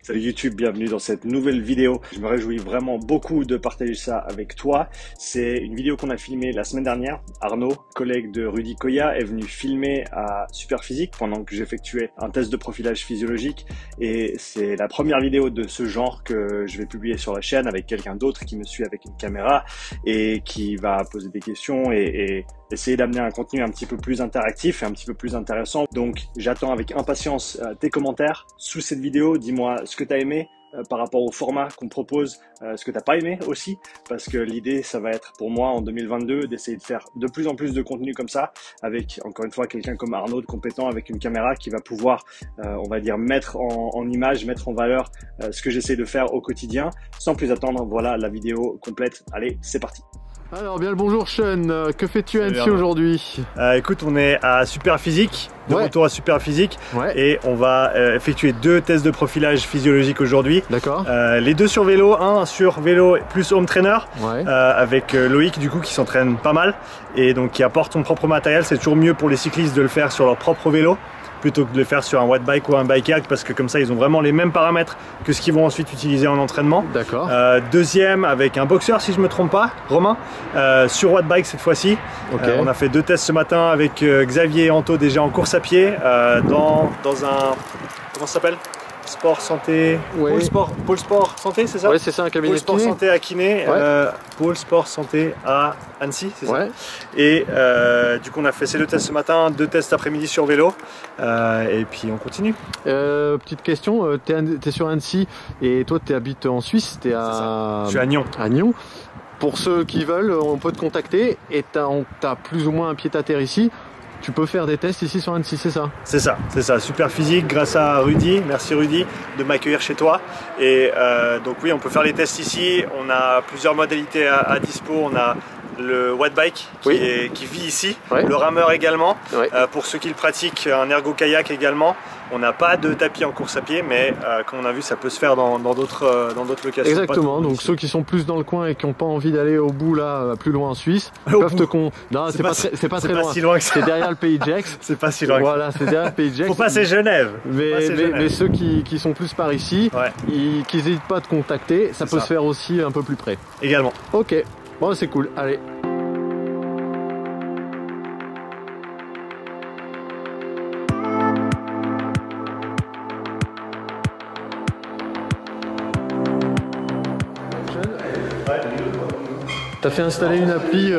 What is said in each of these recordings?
Salut YouTube, bienvenue dans cette nouvelle vidéo. Je me réjouis vraiment beaucoup de partager ça avec toi. C'est une vidéo qu'on a filmée la semaine dernière. Arnaud, collègue de Rudy Koya, est venu filmer à Superphysique pendant que j'effectuais un test de profilage physiologique. Et c'est la première vidéo de ce genre que je vais publier sur la chaîne avec quelqu'un d'autre qui me suit avec une caméra et qui va poser des questions et essayer d'amener un contenu un petit peu plus interactif et un petit peu plus intéressant. Donc j'attends avec impatience tes commentaires sous cette vidéo. Dis-moi ce que tu as aimé par rapport au format qu'on propose, ce que tu n'as pas aimé aussi, parce que l'idée ça va être pour moi en 2022 d'essayer de faire de plus en plus de contenu comme ça, avec encore une fois quelqu'un comme Arnaud de compétent avec une caméra qui va pouvoir, on va dire, mettre en image, mettre en valeur ce que j'essaie de faire au quotidien. Sans plus attendre, voilà la vidéo complète. Allez, c'est parti. Alors bien le bonjour Sean, que fais-tu à Annecy aujourd'hui? Écoute, on est à Superphysique, de retour à Superphysique, et on va effectuer 2 tests de profilage physiologique aujourd'hui. D'accord. Les 2 sur vélo, un sur vélo plus home trainer, avec Loïc du coup qui s'entraîne pas mal et donc qui apporte son propre matériel. C'est toujours mieux pour les cyclistes de le faire sur leur propre vélo plutôt que de le faire sur un watt bike ou un bike erg, parce que comme ça ils ont vraiment les mêmes paramètres que ce qu'ils vont ensuite utiliser en entraînement. D'accord. Deuxième avec un boxeur si je me trompe pas, Romain, sur watt bike cette fois-ci. On a fait 2 tests ce matin avec Xavier et Anto déjà en course à pied dans un, comment ça s'appelle, Sport Santé, Pôle Sport Santé, c'est ça? Oui, c'est ça, un cabinet Pôle Sport Santé à Kiné, Pôle Sport Santé à Annecy, c'est ça? Et du coup on a fait ces 2 tests ce matin, 2 tests après-midi sur vélo, et puis on continue. Petite question, t'es sur Annecy et toi tu habites en Suisse, Je suis à Nyon. À Nyon. Pour ceux qui veulent, on peut te contacter et t'as plus ou moins un pied-à-terre ici. Tu peux faire des tests ici sur Annecy, c'est ça? C'est ça, Superphysique, grâce à Rudy, merci Rudy de m'accueillir chez toi. Et donc oui, on peut faire les tests ici, on a plusieurs modalités à dispo, on a le watt bike qui vit ici, le rameur également, pour ceux qui le pratiquent, un ergo kayak également. On n'a pas de tapis en course à pied, mais comme on a vu, ça peut se faire dans d'autres locations. Exactement, donc ceux qui sont plus dans le coin et qui n'ont pas envie d'aller au bout là, plus loin en Suisse, peuvent te Non, c'est pas très loin. Si loin que ça. C'est derrière le pays de Gex. C'est pas si loin. Voilà, c'est derrière le pays de Gex. Faut passer Genève. Mais ceux qui sont plus par ici, qui n'hésitent pas à te contacter, ça peut se faire aussi un peu plus près. Également. Ok, bon c'est cool, allez. T'as fait installer une appli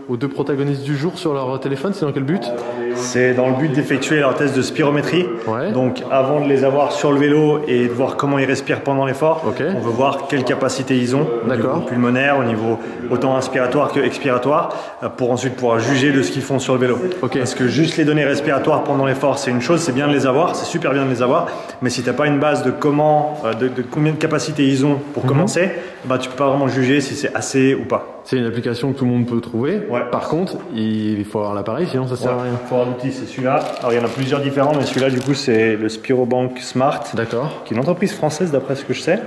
aux deux protagonistes du jour sur leur téléphone, c'est dans quel but? C'est dans le but d'effectuer leur test de spirométrie. Donc avant de les avoir sur le vélo et de voir comment ils respirent pendant l'effort, on veut voir quelle capacité ils ont au niveau pulmonaire, au niveau autant inspiratoire que expiratoire, pour ensuite pouvoir juger de ce qu'ils font sur le vélo. Parce que juste les données respiratoires pendant l'effort, c'est une chose, c'est bien de les avoir, c'est super bien de les avoir, mais si tu n'as pas une base de de combien de capacités ils ont pour commencer, bah, tu peux pas vraiment juger si c'est assez ou pas. C'est une application que tout le monde peut trouver. Par contre, il faut avoir l'appareil, sinon ça sert à rien. Il faut avoir l'outil, c'est celui-là. Alors il y en a plusieurs différents, mais celui-là du coup c'est le Spirobank Smart. Qui est une entreprise française d'après ce que je sais.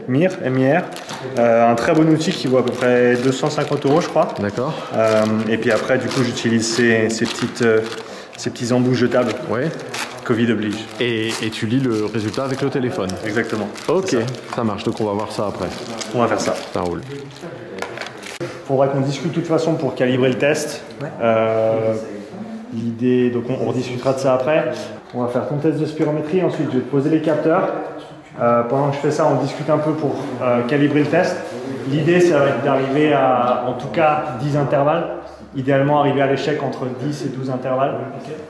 MIR, M-I-R. Un très bon outil qui vaut à peu près 250 € je crois. Et puis après du coup j'utilise ces petits embouts jetables. Covid oblige. Et tu lis le résultat avec le téléphone. Exactement. Ok, ça marche, donc on va voir ça après. On va faire ça. Ça roule. Faudra qu'on discute de toute façon pour calibrer le test. L'idée, donc on rediscutera de ça après. On va faire ton test de spirométrie, ensuite je vais te poser les capteurs. Pendant que je fais ça, on discute un peu pour calibrer le test. L'idée, ça va être d'arriver à, en tout cas, 10 intervalles. Idéalement, arriver à l'échec entre 10 et 12 intervalles.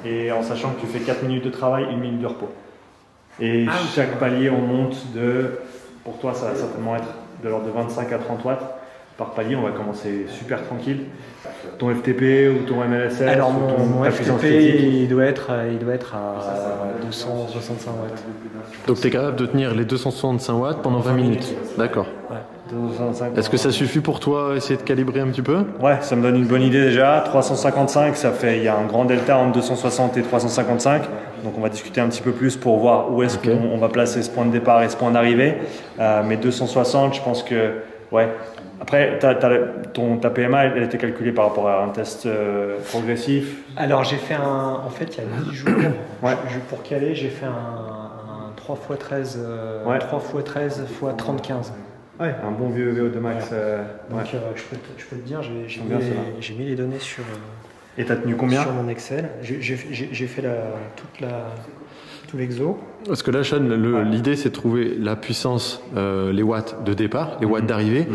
Et en sachant que tu fais 4 minutes de travail, 1 minute de repos. Et chaque palier, on monte pour toi, ça va certainement être de l'ordre de 25 à 30 watts. Par palier, on va commencer super tranquille. Ton FTP ou ton MLSS? Alors mon FTP il doit être à 265 watts. Donc tu es capable de tenir les 265 watts pendant 20 minutes. D'accord. Est-ce que ça suffit pour toi essayer de calibrer un petit peu? Ouais, ça me donne une bonne idée déjà. 355, il y a un grand delta entre 260 et 355. Donc on va discuter un petit peu plus pour voir où est-ce qu'on va placer ce point de départ et ce point d'arrivée. Mais 260, je pense que Après, ta PMA, elle était calculée par rapport à un test progressif? Alors, j'ai fait en fait, il y a 10 jours, pour caler, j'ai fait un 3 x 13, Ouais. 3 x 13 x 30-15. Ouais, un bon vieux VO2 Max. Donc Ouais. je peux te dire, j'ai Combien, cela mis les données Et t'as tenu combien? sur mon Excel. J'ai fait tout l'exo. Parce que là, Sean, l'idée, c'est de trouver la puissance, les watts de départ, les watts d'arrivée.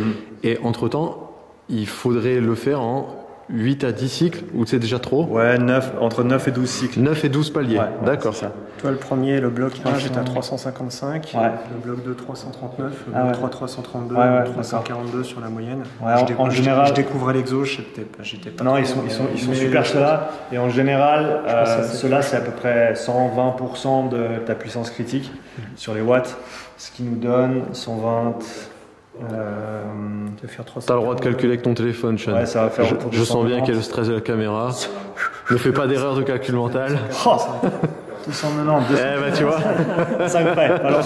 Et entre-temps, il faudrait le faire en 8 à 10 cycles, ou c'est déjà trop? Ouais, entre 9 et 12 cycles. 9 et 12 paliers, Ouais, d'accord. c'est ça. Toi, le premier, le bloc 1, j'étais à 355. Ouais. Le bloc 2, 339. Le Ah bloc ouais. 3, 332. Ouais, ouais, 342 sur la moyenne. Ouais, en général- je découvrais l'exo, j'étais pas. Non, trop- ils sont mais super ceux-là. Et en général, pense que c'est- ceux-là, c'est à peu près 120% de ta puissance critique sur les watts. Ce qui nous donne 120. De faire 300. T'as le droit de calculer avec ton téléphone, Sean. Ouais, ça va faire autour de Je sens bien 190. qu'il y a le stress de la caméra. Ne fais pas d'erreur de calcul mental. Oh, 290, 200. Eh ben, tu vois. 5 près, alors.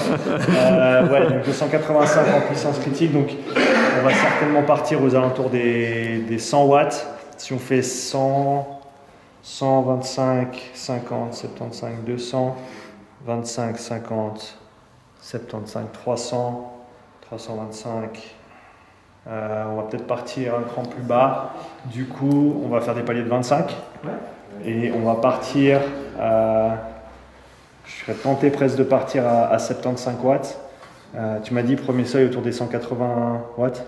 Ouais, donc 285 en puissance critique, donc on va certainement partir aux alentours des 100 watts. Si on fait 100, 125, 50, 75, 200, 25, 50, 75, 300, 325. On va peut-être partir un cran plus bas. Du coup, on va faire des paliers de 25. Et on va partir je serais tenté presque de partir à 75 watts. Tu m'as dit premier seuil autour des 180 watts.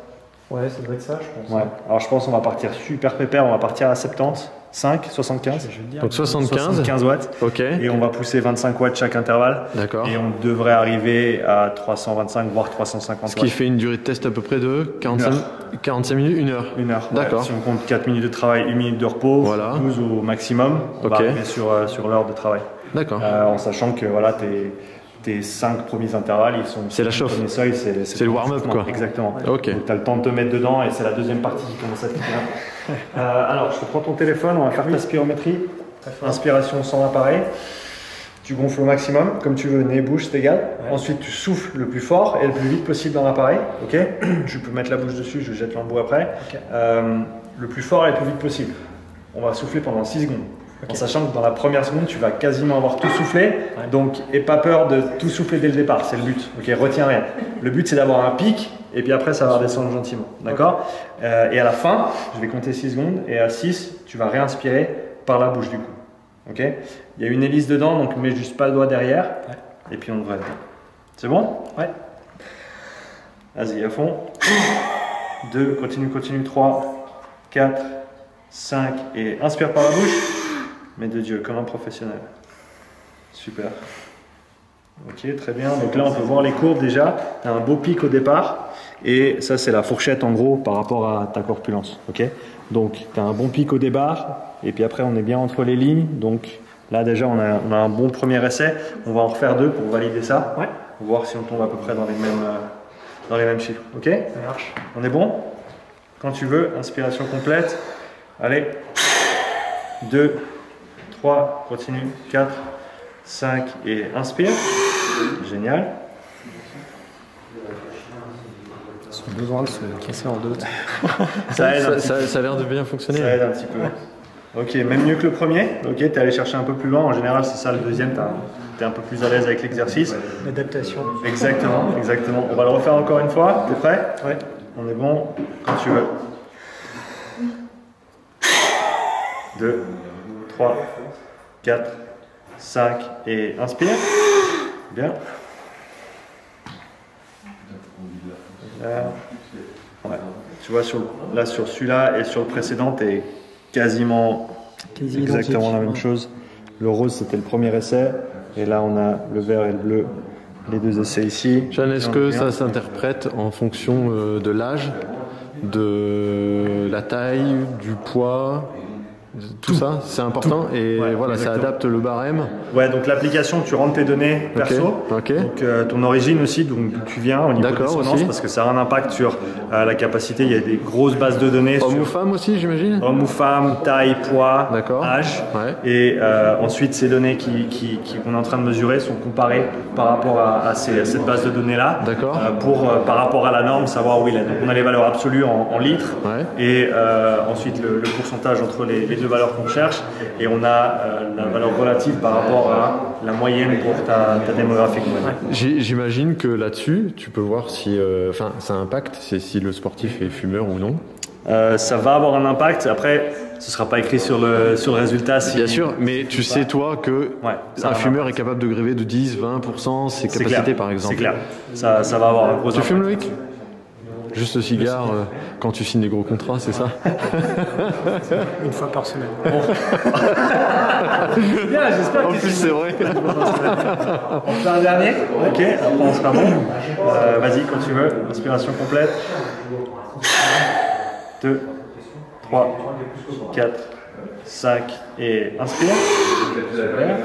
Ouais, ça doit être ça, je pense. Ouais. Alors je pense qu'on va partir super pépère, on va partir à 75, 75. Je vais te dire. Donc 75. Watts. Ok. Et on va pousser 25 watts chaque intervalle. D'accord. Et on devrait arriver à 325 voire 350 Ce watts. qui fait une durée de test à peu près de 45 minutes, 1 heure. 1 heure. D'accord. Ouais. Si on compte 4 minutes de travail, 1 minute de repos, Voilà. 12 au maximum, on va Ok. arriver sur l'heure de travail. D'accord. En sachant que voilà, tes 5 premiers intervalles, ils sont. C'est la chauffe. Le premier seuil, C'est le warm-up, quoi. Exactement. Ok. Tu as le temps de te mettre dedans et c'est la deuxième partie qui commence à te faire. Alors, je te prends ton téléphone, on va faire ta spirométrie. Inspiration sans appareil. Tu gonfles au maximum, comme tu veux, nez, bouche, c'est égal. Ouais. Ensuite, tu souffles le plus fort et le plus vite possible dans l'appareil. Ok. Je peux mettre la bouche dessus, je jette l'embout après. Ok. Le plus fort et le plus vite possible. On va souffler pendant 6 secondes. Ok. En sachant que dans la première seconde, tu vas quasiment avoir tout soufflé. Donc, aie pas peur de tout souffler dès le départ, c'est le but. Ok, retiens rien. Le but, c'est d'avoir un pic et puis après, ça va redescendre gentiment. D'accord. Et à la fin, je vais compter 6 secondes et à 6, tu vas réinspirer par la bouche du coup. Ok. Il y a une hélice dedans, donc mets juste pas le doigt derrière. Ouais. Et puis on devrait être bien. C'est bon? Ouais. Vas-y, à fond. 2, continue. 3, 4, 5 et inspire par la bouche. Mais de Dieu, comme un professionnel. Super. Ok, très bien. Donc là, on peut voir les courbes déjà. Tu as un beau pic au départ. Et ça, c'est la fourchette en gros par rapport à ta corpulence. Ok. Donc, tu as un bon pic au départ. Et puis après, on est bien entre les lignes. Donc là, déjà, on a un bon premier essai. On va en refaire 2 pour valider ça. Ouais. Voir si on tombe à peu près dans les mêmes chiffres. Ok. Ça marche. On est bon? Quand tu veux, inspiration complète. Allez. 2, 3, continue. 4, 5 et inspire. Génial. Ils ont besoin de se casser en deux. Ça aide un petit Ça a l'air de bien fonctionner. Ça aide un petit peu. Ok, même mieux que le premier. Ok, tu es allé chercher un peu plus loin. En général, c'est ça le deuxième. Tu es un peu plus à l'aise avec l'exercice. L'adaptation. Exactement, exactement. On va le refaire encore une fois. T'es prêt? Ouais. On est bon quand tu veux. 2, 3, 4, 5 et inspire. Bien. Là. Ouais. Tu vois, là sur celui-là et sur le précédent, tu es quasiment Quasi exactement identique. la même chose. Le rose, c'était le premier essai. Et là, on a le vert et le bleu, les 2 essais ici. Jeanne, est-ce que ça s'interprète en fonction de l'âge, de la taille, du poids, tout ça, c'est important et Ouais, voilà, ça exactement. adapte le barème. Ouais, donc l'application, tu rentres tes données perso, ok. donc ton origine aussi, donc d'où tu viens au niveau de D'accord, descendance, aussi. parce que ça a un impact sur la capacité. Il y a des grosses bases de données Homme sur ou femme aussi, j'imagine. homme ou femme, taille, poids, D'accord. âge. Ouais. Et ensuite, ces données qu'on est en train de mesurer sont comparées par rapport à cette base de données-là, D'accord. pour par rapport à la norme, savoir où il est. Donc on a les valeurs absolues en litres, Ouais. et ensuite le pourcentage entre les 2 valeurs qu'on cherche, et on a la valeur relative par rapport à la moyenne pour ta démographie. J'imagine que là-dessus, tu peux voir si ça impacte si le sportif est fumeur ou non. Ça va avoir un impact. Après, ce ne sera pas écrit sur le résultat. Bien sûr, mais tu sais toi que un fumeur est capable de gréver de 10-20% ses capacités par exemple. C'est clair. Ça va avoir un gros impact. Tu fumes, Loïc? Juste le cigare quand tu signes des gros contrats, c'est ça? Une fois par semaine. Bien, j'espère en plus, c'est vrai. On fait un dernier. Ok, après on sera bon. Vas-y, quand tu veux. Inspiration complète. 2, 3, 4, 5 et inspire. Super.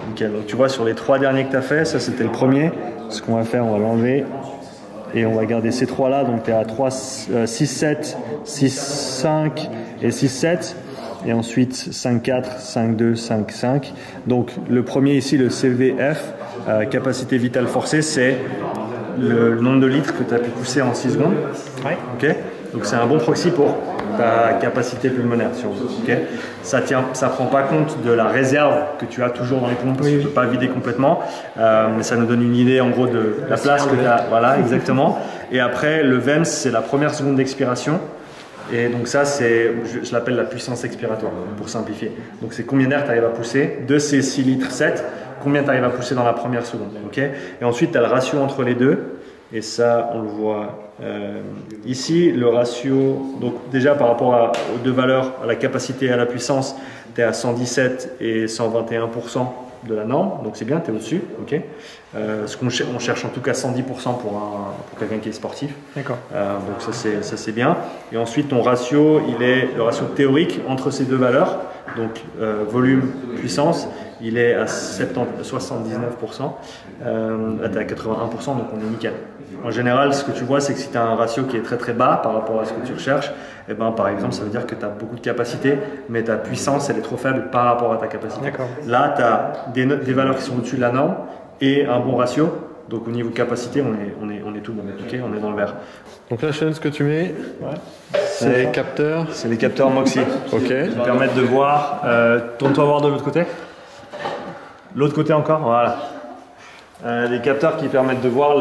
Nickel. Donc tu vois sur les 3 derniers que tu as fait, ça c'était le premier. Ce qu'on va faire, on va l'enlever et on va garder ces 3 là. Donc tu es à 3, 6, 7, 6, 5 et 6, 7. Et ensuite 5, 4, 5, 2, 5, 5. Donc le premier ici, le CVF, capacité vitale forcée, c'est le nombre de litres que tu as pu pousser en 6 secondes. Ouais. Okay. Donc c'est un bon proxy pour ta capacité pulmonaire. Si on veut. Okay. Ça prend pas compte de la réserve que tu as toujours dans les poumons parce que tu ne peux pas vider complètement. Mais ça nous donne une idée en gros de la place que tu as. Voilà, exactement. Et après, le VEMS, c'est la première seconde d'expiration. Et donc ça, je l'appelle la puissance expiratoire, pour simplifier. Donc c'est combien d'air tu arrives à pousser de ces 6 litres 7, combien tu arrives à pousser dans la première seconde. Okay. Et ensuite, tu as le ratio entre les deux. Et ça, on le voit ici. Le ratio, donc déjà par rapport aux deux valeurs, à la capacité et à la puissance, tu es à 117 et 121% de la norme. Donc c'est bien, tu es au-dessus. Okay. On cherche en tout cas 110% pour quelqu'un qui est sportif. D'accord. Donc ça c'est bien. Et ensuite ton ratio, il est le ratio théorique entre ces deux valeurs. Donc volume, puissance, il est à 79%. Là tu es à 81%, donc on est nickel. En général, ce que tu vois, c'est que si tu as un ratio qui est très très bas par rapport à ce que tu recherches, eh ben, par exemple, ça veut dire que tu as beaucoup de capacité, mais ta puissance, elle est trop faible par rapport à ta capacité. Là, tu as des valeurs qui sont au-dessus de la norme et un bon ratio. Donc au niveau capacité, on est tout bon. Okay, on est dans le vert. Donc la chaîne, ce que tu mets, c'est les capteurs. C'est les capteurs Moxy. Ok. Qui permettent de voir. Tourne-toi voir de l'autre côté. L'autre côté encore, voilà. Des capteurs qui permettent de voir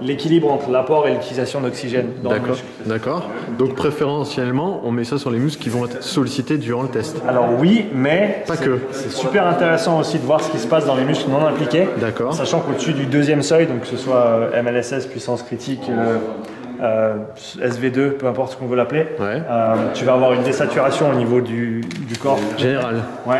l'équilibre entre l'apport et l'utilisation d'oxygène dans le muscle. D'accord. Donc préférentiellement, on met ça sur les muscles qui vont être sollicités durant le test. Alors oui, mais c'est super intéressant aussi de voir ce qui se passe dans les muscles non impliqués. D'accord. Sachant qu'au-dessus du deuxième seuil, donc que ce soit MLSS, puissance critique, SV2, peu importe ce qu'on veut l'appeler, tu vas avoir une désaturation au niveau du corps. Général. Ouais.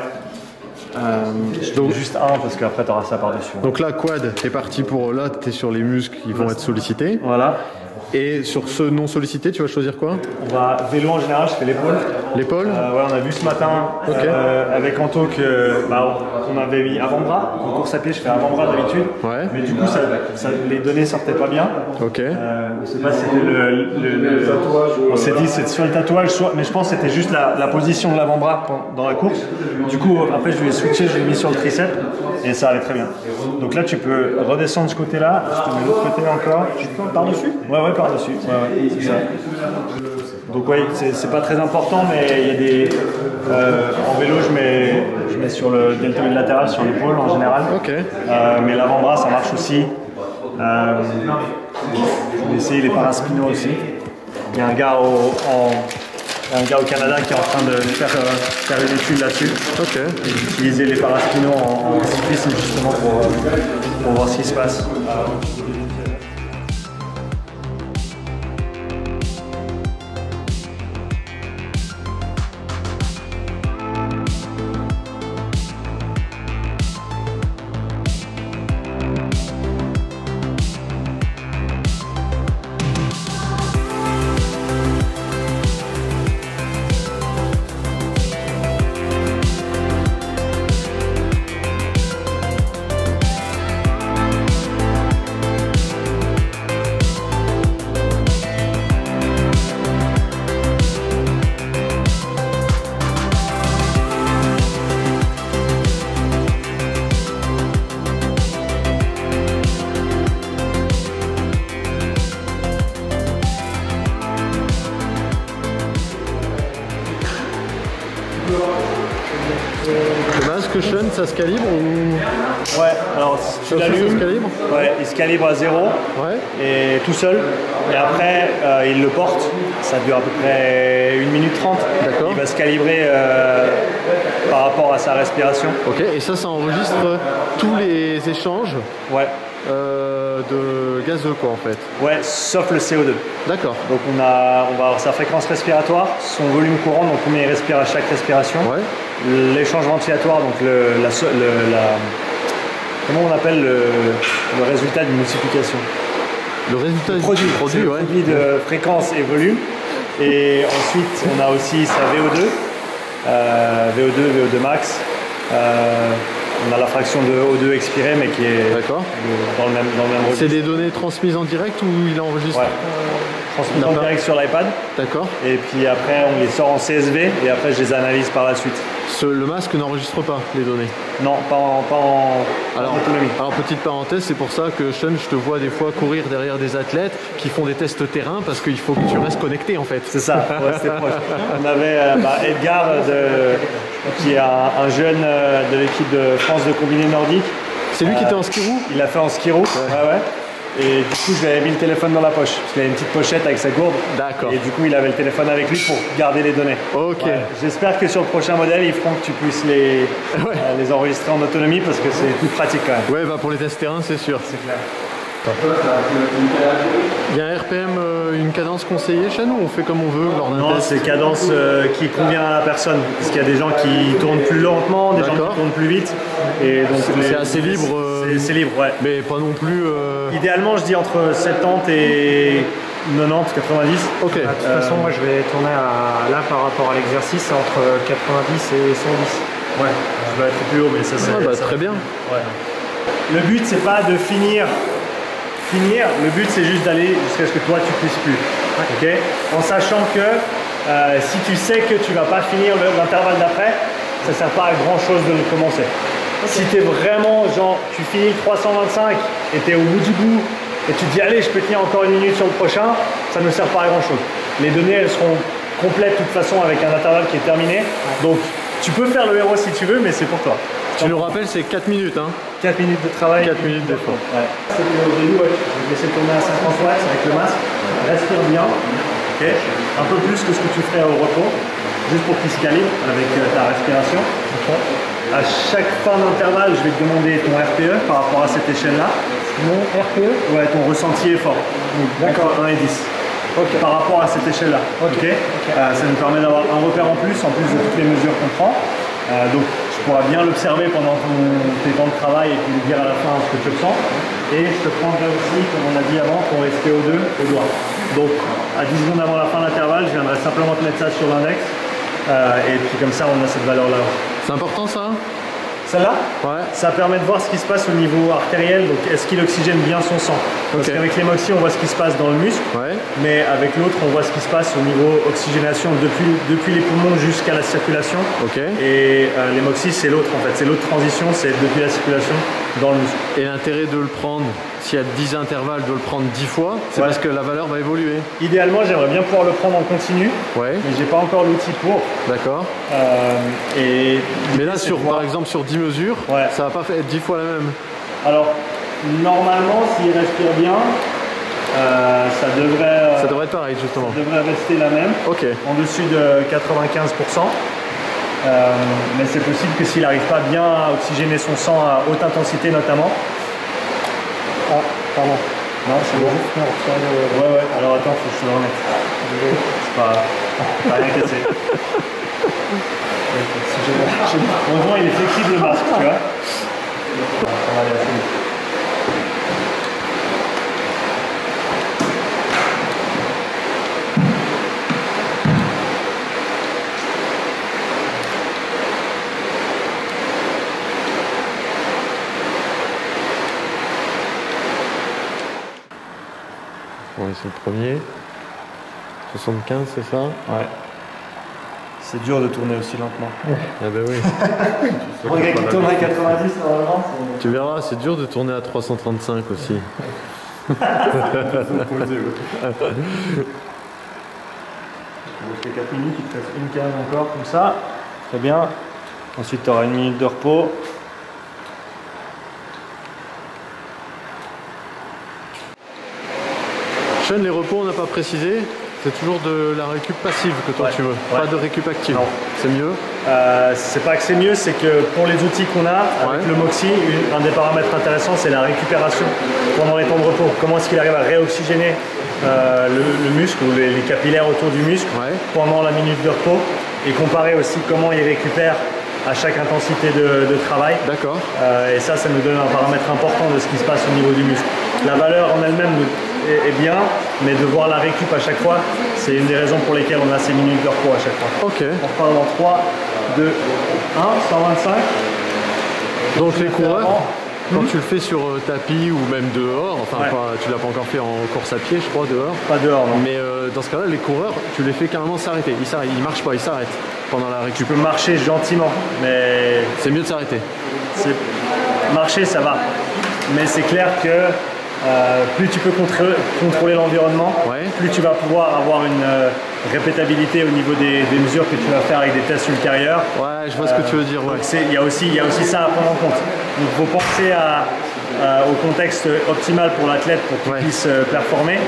Donc juste un parce qu'après tu auras ça par-dessus. Donc là, quad, t'es parti pour là, t'es sur les muscles qui vont être sollicités. Voilà. Et sur ce non sollicité, tu vas choisir quoi? On va vélo en général, je fais l'épaule. L'épaule? Ouais, on a vu ce matin avec Anto que on avait mis avant-bras. En course à pied, je fais avant-bras d'habitude. Ouais. Mais du coup, les données sortaient pas bien. Ok. Je sais pas si c'était le tatouage. On s'est dit c'est sur le tatouage, mais je pense que c'était juste la position de l'avant-bras dans la course. Du coup, après, je lui ai switché, je l'ai mis sur le triceps et ça allait très bien. Donc là, tu peux redescendre ce côté-là. Je te mets l'autre côté encore. Par-dessus? Ouais, par-dessus. Ouais, c'est ça. Donc oui, c'est pas très important, mais il y a des... en vélo, je mets sur le deltoïde latéral, sur l'épaule en général. Ok. Mais l'avant-bras, ça marche aussi. Je vais essayer les paraspinaux aussi. Il y a un gars au Canada qui est en train de faire une étude là-dessus. Ok. Utiliser les paraspinaux en cyclisme justement pour voir ce qui se passe. Sean, ça se calibre ou... Ouais, alors si tu l'allumes, ouais, il se calibre à 0 et tout seul. Et après, il le porte. Ça dure à peu près 1 minute 30. D'accord. Il va se calibrer par rapport à sa respiration. Ok, et ça enregistre tous les échanges de gazeux quoi en fait. Ouais, sauf le CO2. D'accord. Donc on va avoir sa fréquence respiratoire, son volume courant, donc combien il respire à chaque respiration. Ouais. L'échange ventilatoire, donc comment on appelle le résultat d'une multiplication. Le résultat du produit, produit de fréquence et volume. Et ensuite, on a aussi sa VO2, VO2 max. On a la fraction de O2 expirée, mais qui est dans le même registre. C'est des données transmises en direct ou il enregistre? Transmises en direct sur l'iPad. D'accord. Et puis après, on les sort en CSV et après, je les analyse par la suite. Le masque n'enregistre pas les données? Non, pas en autonomie. Alors, petite parenthèse, c'est pour ça que Sean, je te vois des fois courir derrière des athlètes qui font des tests terrain parce qu'il faut que tu restes connecté en fait. C'est ça, c'était proche. On avait Edgar, qui est un jeune de l'équipe de France de combiné nordique. C'est lui qui était en skiroo? Il l'a fait en skiroo, ouais. Et du coup, je lui avais mis le téléphone dans la poche, parce qu'il avait une petite pochette avec sa gourde. D'accord. Et du coup, il avait le téléphone avec lui pour garder les données. Ok. Ouais. J'espère que sur le prochain modèle, ils feront que tu puisses les enregistrer en autonomie, parce que c'est plus pratique quand même. Ouais, pour les tests terrain, c'est sûr. C'est clair. Il y a un RPM, une cadence conseillée chez nous, on fait comme on veut lors d'un test? Non, c'est cadence qui convient à la personne. Parce qu'il y a des gens qui tournent plus lentement, des gens qui tournent plus vite. Et donc c'est assez libre. C'est libre, ouais. Mais pas non plus. Idéalement, je dis entre 70 et 90, 90. Ok. De toute façon, moi je vais tourner là par rapport à l'exercice entre 90 et 110. Ouais, je vais être plus haut, mais ça c'est. Très bien. Ouais. Le but, c'est pas de finir. Le but, c'est juste d'aller jusqu'à ce que toi tu puisses plus. Okay, en sachant que si tu sais que tu vas pas finir l'intervalle d'après, ça sert pas à grand chose de le commencer. Si tu es vraiment genre tu finis 325 et tu es au bout du bout et tu te dis allez je peux tenir encore 1 minute sur le prochain, ça ne sert pas à grand chose. Les données elles seront complètes de toute façon avec un intervalle qui est terminé. Donc tu peux faire le héros si tu veux, mais c'est pour toi. Tu nous rappelles, c'est 4 minutes. Hein. 4 minutes de travail. 4 minutes d'effort. Ouais. Au début, je vais laisser tourner à 50 watts avec le masque. Respire bien. Okay. Un peu plus que ce que tu ferais au repos. Juste pour qu'il se calibre avec ta respiration. Okay. À chaque fin d'intervalle, je vais te demander ton RPE par rapport à cette échelle-là. Mon RPE? Ouais, ton ressenti effort. D'accord. 1 et 10. Okay. Par rapport à cette échelle-là. Okay. Ça nous permet d'avoir un repère en plus de toutes les mesures qu'on prend. Donc, tu pourras bien l'observer pendant tes temps de travail et puis lui dire à la fin ce que tu ressens. Et je te prendrai aussi, comme on a dit avant, ton SPO2 au doigt. Donc, à 10 secondes avant la fin de l'intervalle, je viendrai simplement te mettre ça sur l'index. Et puis comme ça, on a cette valeur-là. C'est important ça? Celle-là? Ouais. Ça permet de voir ce qui se passe au niveau artériel, donc est-ce qu'il oxygène bien son sang? Parce qu'avec l'hémoxie, on voit ce qui se passe dans le muscle, mais avec l'autre, on voit ce qui se passe au niveau oxygénation depuis les poumons jusqu'à la circulation. Et l'hémoxie, c'est l'autre en fait, c'est l'autre transition, c'est depuis la circulation dans le muscle. Et l'intérêt de le prendre, s'il y a 10 intervalles, de le prendre 10 fois, c'est parce que la valeur va évoluer. Idéalement, j'aimerais bien pouvoir le prendre en continu, mais j'ai pas encore l'outil pour. D'accord. Mais là, par exemple, sur 10 mesures, ça va pas être 10 fois la même. Alors, normalement, s'il respire bien, ça devrait être pareil, justement. Ça devrait rester la même, en dessus de 95%. Mais c'est possible que s'il n'arrive pas bien à oxygéner son sang à haute intensité, notamment. Ah, pardon. Non, c'est bon. Ouais, alors attends, faut que je le remette. C'est pas rien cassé. Heureusement, il est flexible le masque, tu vois. Ça va aller assez vite. Ouais, c'est le premier. 75, c'est ça? Ouais. C'est dur de tourner aussi lentement. Ah bah oui. Pour un gars qui tourne à 90 normalement, tu verras, c'est dur de tourner à 335 aussi. Je fais 4 minutes, il te reste une case encore comme ça. Très bien. Ensuite, tu auras 1 minute de repos. Sean, les repos, on n'a pas précisé. C'est toujours de la récup passive que toi tu veux, pas de récup active. C'est mieux. C'est pas que c'est mieux, c'est que pour les outils qu'on a, avec le Moxy, un des paramètres intéressants, c'est la récupération pendant les temps de repos. Comment est-ce qu'il arrive à réoxygéner le muscle ou les capillaires autour du muscle pendant la minute de repos, et comparer aussi comment il récupère à chaque intensité de travail. D'accord. Et ça nous donne un paramètre important de ce qui se passe au niveau du muscle. La valeur en elle-même est bien, mais de voir la récup à chaque fois, c'est une des raisons pour lesquelles on a ces minutes de repos à chaque fois. Ok. On repart dans 3, 2, 1, 125. Donc les coureurs, quand tu le fais sur tapis ou même dehors, enfin tu l'as pas encore fait en course à pied, je crois, dehors. Pas dehors, non. Mais dans ce cas-là, les coureurs, tu les fais carrément s'arrêter. Ils marchent pas, ils s'arrêtent pendant la récup. Tu peux marcher gentiment, mais c'est mieux de s'arrêter. Marcher, ça va. Mais c'est clair que plus tu peux contrôler l'environnement, plus tu vas pouvoir avoir une répétabilité au niveau des mesures que tu vas faire avec des tests ultérieurs. Ouais, je vois ce que tu veux dire. Il y a aussi ça à prendre en compte. Donc il faut penser au contexte optimal pour l'athlète pour qu'il puisse performer,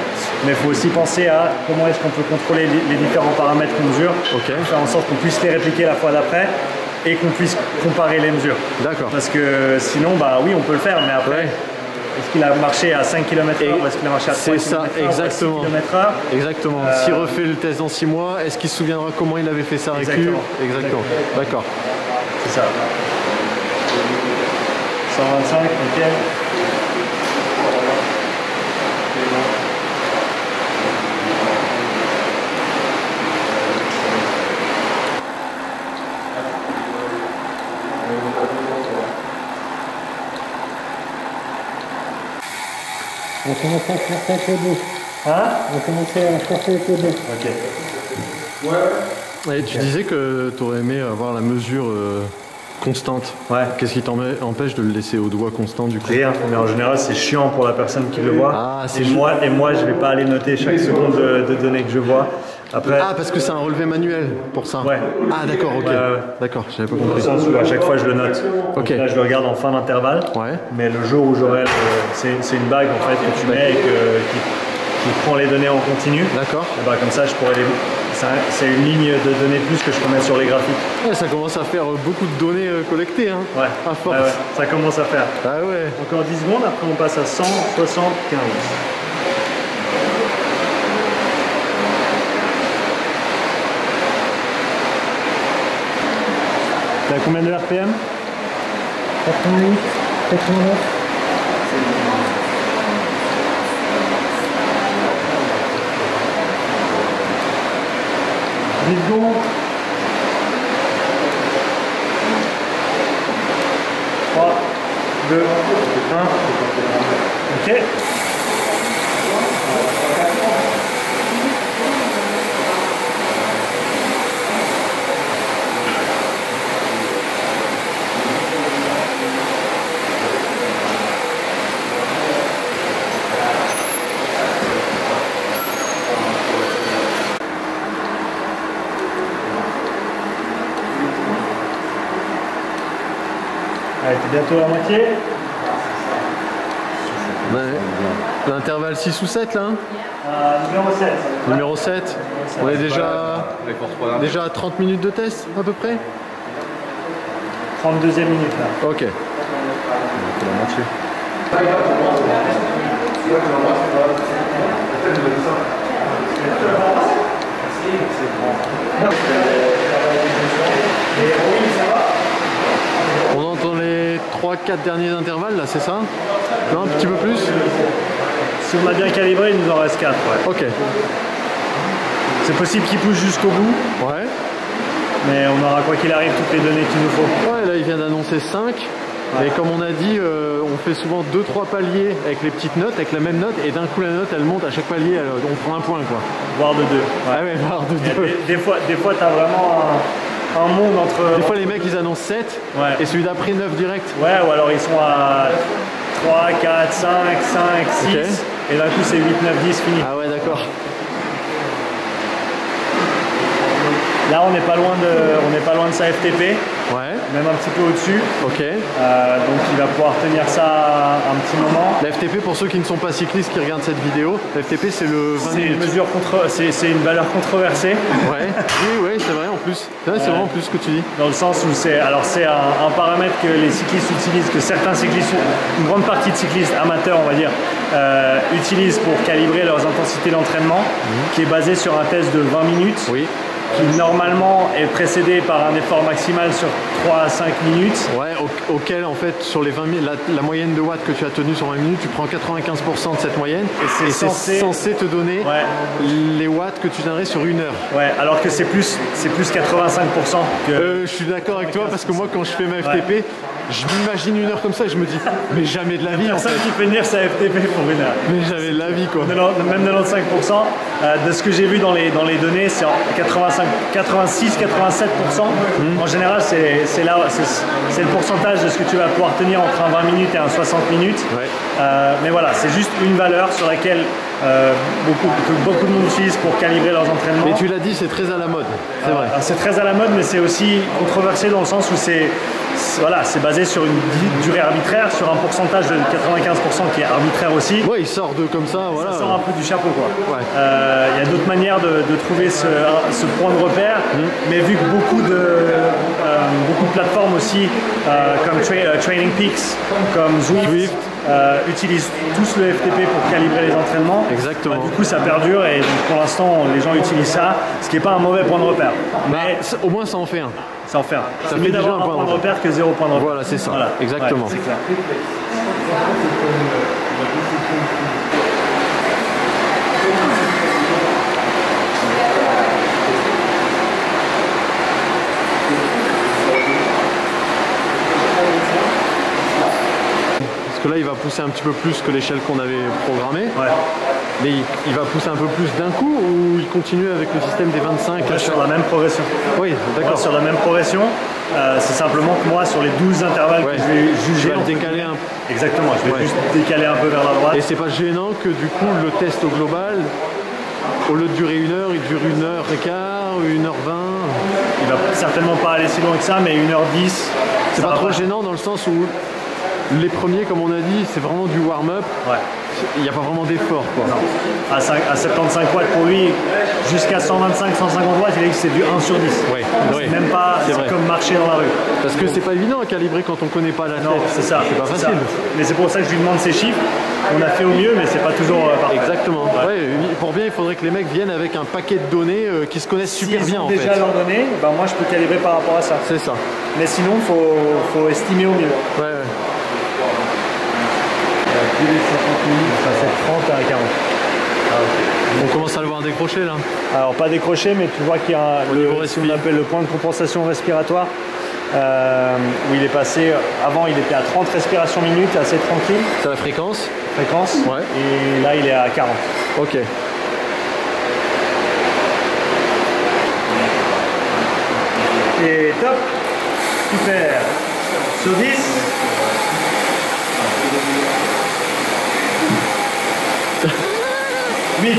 mais il faut aussi penser à comment est-ce qu'on peut contrôler les différents paramètres qu'on mesure, faire en sorte qu'on puisse les répliquer la fois d'après et qu'on puisse comparer les mesures. D'accord. Parce que sinon, oui, on peut le faire, mais après, est-ce qu'il a marché à 5 km/h ou est-ce qu'il a marché à 3 km/h? C'est ça, exactement. Exactement. S'il refait le test dans 6 mois, est-ce qu'il se souviendra comment il avait fait sa récup? Exactement. D'accord. C'est ça. 125, nickel. On commençait à chercher avec le dos. On commençait à chercher avec le dos. Ok. Et tu disais que tu aurais aimé avoir la mesure constante. Qu'est-ce qui t'empêche de le laisser au doigt constant du coup? Rien, mais en général c'est chiant pour la personne qui le voit. Et moi je vais pas aller noter chaque seconde de données que je vois. Après, parce que c'est un relevé manuel pour ça. Ah d'accord, ok. D'accord, j'avais pas compris. Dans le sens où à chaque fois je le note. Donc là je le regarde en fin d'intervalle. Mais le jour où j'aurai, c'est une bague en fait que tu mets et qui prend les données en continu. D'accord. Comme ça je pourrais c'est une ligne de données plus que je peux mettre sur les graphiques. Ça commence à faire beaucoup de données collectées, hein. À force. Ça commence à faire. Encore 10 secondes, après on passe à 175. T'as combien de RPM? 88, 89. Secondes. 3, 2, 1. Ok. Allez, t'es bientôt à la moitié. L'intervalle 6 ou 7 là, Numéro 7. Numéro 7. On est déjà à 30 minutes de test à peu près. 32e minute là. Ok. C'est la moitié. On entend les 3-4 derniers intervalles là, c'est ça? Non, un petit peu plus? Si on a bien calibré, il nous en reste 4. Ok. C'est possible qu'il pousse jusqu'au bout. Mais on aura quoi qu'il arrive toutes les données qu'il nous faut. Là il vient d'annoncer 5. Et comme on a dit, on fait souvent 2-3 paliers avec les petites notes, avec la même note, et d'un coup la note elle monte à chaque palier, on prend un point quoi. Voire de 2. Voire de 2. Des fois t'as vraiment un monde entre... Des fois les mecs ils annoncent 7 et celui d'après 9 direct. Ou alors ils sont à 3, 4, 5, 5, 6 et d'un coup c'est 8, 9, 10 fini. Ah ouais d'accord. Là on n'est pas loin de sa FTP. même un petit peu au-dessus. Ok. Donc il va pouvoir tenir ça un petit moment. La FTP, pour ceux qui ne sont pas cyclistes qui regardent cette vidéo, la FTP c'est le 20 minutes. C'est une valeur controversée. Ouais. Oui, c'est vrai en plus. C'est vraiment plus ce que tu dis. Dans le sens où c'est un paramètre que les cyclistes utilisent, que certains cyclistes, une grande partie de cyclistes amateurs on va dire, utilisent pour calibrer leurs intensités d'entraînement, qui est basé sur un test de 20 minutes. Oui. Qui normalement est précédé par un effort maximal sur 3 à 5 minutes. Ouais, auquel en fait sur les 20 minutes, la moyenne de watts que tu as tenue sur 20 minutes, tu prends 95% de cette moyenne et c'est censé te donner les watts que tu tiendrais sur 1 heure. Ouais, alors que c'est plus 85% que... je suis d'accord avec toi parce que moi quand je fais ma FTP, je m'imagine 1 heure comme ça et je me dis mais jamais de la vie en fait. Personne qui peut tenir sa FTP pour 1 heure. Mais jamais de la vie quoi. Même 95%, de ce que j'ai vu dans les données, c'est en 86-87%. En général, c'est le pourcentage de ce que tu vas pouvoir tenir entre un 20 minutes et un 60 minutes. Ouais. Mais voilà, c'est juste une valeur sur laquelle beaucoup de monde utilise pour calibrer leurs entraînements. Mais tu l'as dit, c'est très à la mode. C'est vrai. C'est très à la mode, mais c'est aussi controversé dans le sens où c'est basé sur une durée arbitraire, sur un pourcentage de 95% qui est arbitraire aussi. Ouais, il sort de comme ça, voilà. Ça sort un peu du chapeau, quoi. Ouais. Y a d'autres manières de trouver ce point de repère, mais vu que beaucoup de plateformes aussi, comme Training Peaks, comme Zwift, utilisent tous le FTP pour calibrer les entraînements. Exactement. Du coup, ça perdure et donc, pour l'instant, les gens utilisent ça, ce qui n'est pas un mauvais point de repère. Mais au moins, ça en fait un. Ça en fait un. Ça fait déjà un point de repère que 0 point de repère. Voilà, c'est ça. Voilà. Exactement. Ouais, c'est clair. Parce que là, il va pousser un petit peu plus que l'échelle qu'on avait programmée. Ouais. Mais il va pousser un peu plus d'un coup ou il continue avec le système des 25 sur la même progression. Oui, d'accord. Sur la même progression. C'est simplement que moi, sur les 12 intervalles que je vais juger... Tu vas le décaler un peu. Exactement, je vais juste décaler un peu vers la droite. Et c'est pas gênant que du coup, le test au global, au lieu de durer 1 heure, il dure 1h15 ou 1h20. Il va certainement pas aller si loin que ça, mais 1h10. C'est pas trop gênant dans le sens où les premiers, comme on a dit, c'est vraiment du warm-up. Ouais. Il n'y a pas vraiment d'effort, quoi. Non. À 75 watts pour lui, jusqu'à 125-150 watts, il a dit que c'est du 1 sur 10. Ouais. C'est même pas comme marcher dans la rue. Parce que c'est pas évident à calibrer quand on connaît pas l'athlète. Non, c'est ça. C'est pas facile. Mais c'est pour ça que je lui demande ces chiffres. On a fait au mieux, mais c'est pas toujours parfait. Exactement. Ouais. Pour bien, il faudrait que les mecs viennent avec un paquet de données qui se connaissent super bien, en fait. Déjà leurs données, ben moi je peux calibrer par rapport à ça. C'est ça. Mais sinon, faut estimer au mieux. Ouais. Ça fait 30 à 40. Ah, okay. On commence à le voir décrocher là. Alors pas décrocher, mais tu vois qu'il y a ce qu'on appelle le point de compensation respiratoire, où il est passé, avant il était à 30 respirations minutes, assez tranquille. C'est la fréquence. Fréquence. Ouais. Et là il est à 40. Ok. Et top. Super. Sur 10. 8. «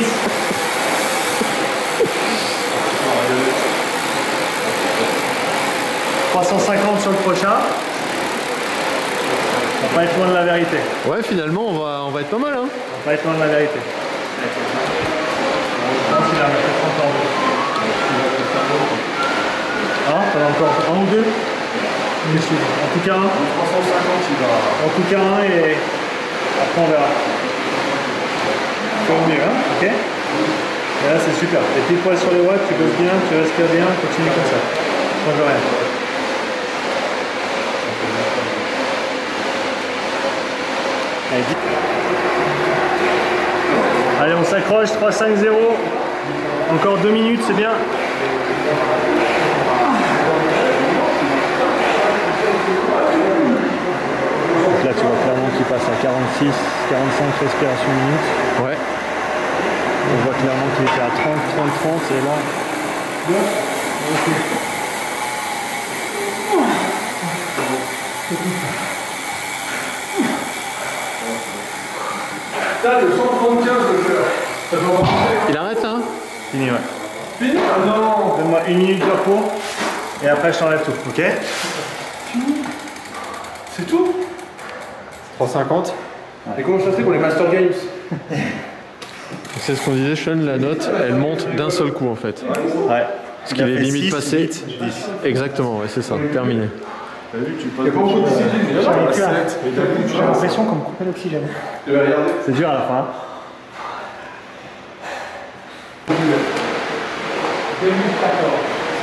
350 sur le prochain. On va pas être loin de la vérité. Ouais, finalement, on va être pas mal. Hein. On va pas être loin de la vérité. Je pense qu'il a fait 30 ans. Hein, t'en as encore un ou deux? En tout cas un. 350 il va. En tout cas un et après on verra. Faut mieux, hein, ok. Et là c'est super. Les petits poils sur les watts, tu bosses bien, tu respires bien, continue comme ça. Change rien. Allez, on s'accroche, 3-5-0. Encore 2 minutes, c'est bien. Donc là, tu vois clairement qu'il passe à 46, 45 respirations minutes. Ouais. On voit clairement qu'il était à 30, 30, 30 et là... T'as le 175 de faire. Il arrête hein? Fini, ouais. Fini? Ah non. Donne-moi 1 minute de repos et après je t'enlève tout, ok? C'est tout? 3,50. Et comment ça se fait pour les Master Games? C'est ce qu'on disait, Sean, la note, elle monte d'un seul coup en fait. Ouais. Ce qui est limite passé. Exactement, ouais, c'est ça, terminé. Il y a pas beaucoup de disciplines, J'ai l'impression qu'on me coupait l'oxygène. C'est dur à la fin. Ça,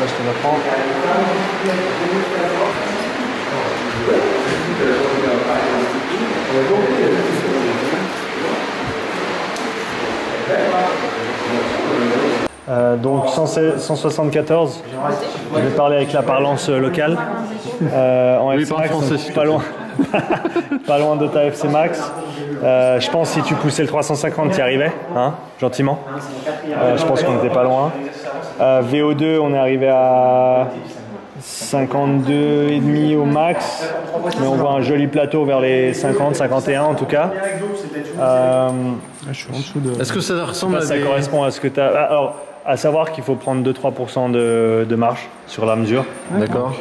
je te l'apprends. Donc 174, je vais parler avec la parlance locale. En Oui, FC parle Max, français, donc s'il te pas loin, pas loin de ta FC Max. Je pense que si tu poussais le 350, tu y arrivais, hein, gentiment. Je pense qu'on n'était pas loin. VO2, on est arrivé à 52,5 au max, mais on voit un joli plateau vers les 50, 51 en tout cas. Je suis en dessous de... Est-ce que ça ressemble à Ça des... correspond à ce que tu as. Alors, à savoir qu'il faut prendre 2-3% de marge sur la mesure. D'accord.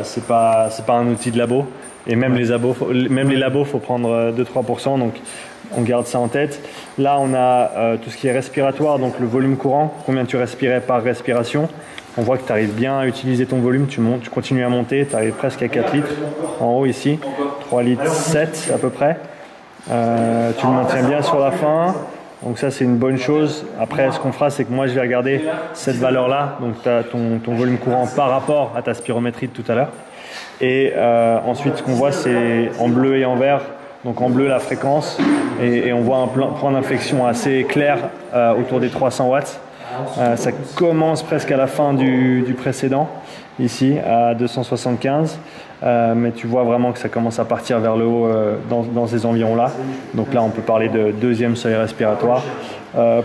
C'est pas un outil de labo. Et même les labos, faut prendre 2-3%. Donc, on garde ça en tête. Là, on a tout ce qui est respiratoire, donc le volume courant, combien tu respirais par respiration. On voit que tu arrives bien à utiliser ton volume, tu montes, tu continues à monter, tu arrives presque à 4 litres en haut ici, 3 litres 7 à peu près. Tu le maintiens bien sur la fin, donc ça c'est une bonne chose. Après ce qu'on fera c'est que moi je vais regarder cette valeur là, donc tu as ton volume courant par rapport à ta spirométrie de tout à l'heure. Et ensuite ce qu'on voit c'est en bleu et en vert, donc en bleu la fréquence et on voit un point d'inflexion assez clair autour des 300 watts. Ça commence presque à la fin du précédent, ici à 275, mais tu vois vraiment que ça commence à partir vers le haut dans ces environs-là. Donc là, on peut parler de deuxième seuil respiratoire.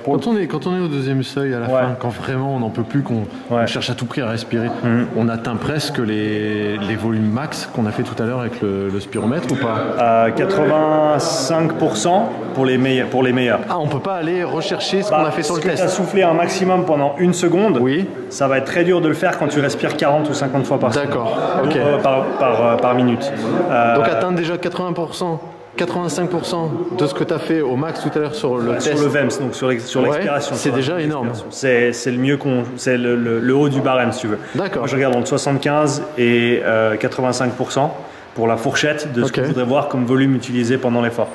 Quand on est au deuxième seuil à la fin, quand vraiment on n'en peut plus, qu'on cherche à tout prix à respirer, on atteint presque les volumes max qu'on a fait tout à l'heure avec le spiromètre ou pas? 85% pour les meilleurs. Ah, on peut pas aller rechercher ce qu'on a fait sur le test. Si tu as soufflé un maximum pendant une seconde, oui, ça va être très dur de le faire quand tu respires 40 ou 50 fois par seconde. D'accord, ok. Par minute. Donc atteindre déjà 80%. 85% de ce que tu as fait au max tout à l'heure sur le test. Sur le VEMS, donc sur l'expiration. C'est déjà énorme. C'est le mieux c'est le haut du barème si tu veux. D'accord. Moi je regarde entre 75 et 85% pour la fourchette de ce que je voudrais voir comme volume utilisé pendant l'effort.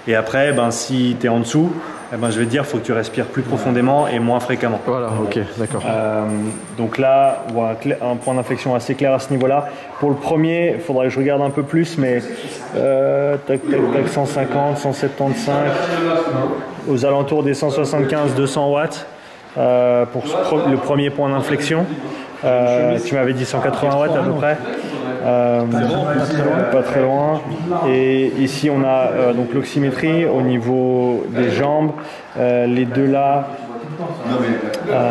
Et après, si tu es en dessous, je vais te dire, il faut que tu respires plus profondément et moins fréquemment. Voilà, ok, d'accord. Donc là, on voit un point d'inflexion assez clair à ce niveau-là. Pour le premier, il faudrait que je regarde un peu plus, mais 150, 175, aux alentours des 175, 200 watts pour le premier point d'inflexion. Tu m'avais dit 180 watts à peu près. Pas très loin. Et ici on a donc l'oxymétrie au niveau des jambes. Les deux là.